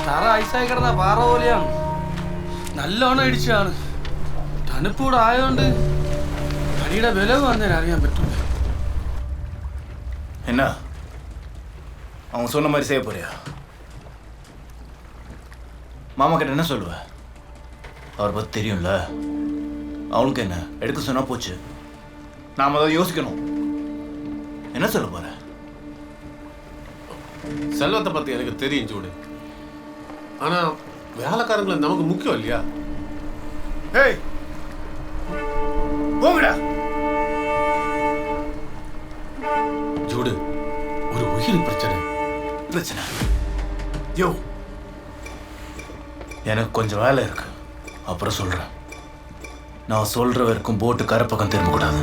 തറ ഐസായി കിടന്ന പാറ പോലെയാണ്. നല്ലോണം ഇടിച്ചാണ്. തണുപ്പൂടെ ആയതുകൊണ്ട് അടിയുടെ വില പറഞ്ഞാൽ അറിയാൻ പറ്റൂല. என்ன அவங்க சொன்ன மாதிரி செய்ய போறியா? மாமா கிட்ட என்ன சொல்லுவ? அவரை பற்றி தெரியும்ல. அவளுக்கு என்ன எடுக்க சொன்னா போச்சு. நாம அதை யோசிக்கணும். என்ன சொல்ல போற? செல்வத்தை பத்தி எனக்கு தெரியும் சூடு. ஆனா வேலைக்காரங்களை நமக்கு முக்கியம் இல்லையா? ஏய் போங்கடா. ஜூடு, ஒரு உயிர் பிரச்சனை. பிரச்சனை யோ, எனக்கு கொஞ்சம் வேலை இருக்கு, அப்புறம் சொல்றேன். நான் சொல்ற வரைக்கும் போட்டு கரை பக்கம் திரும்பக்கூடாது.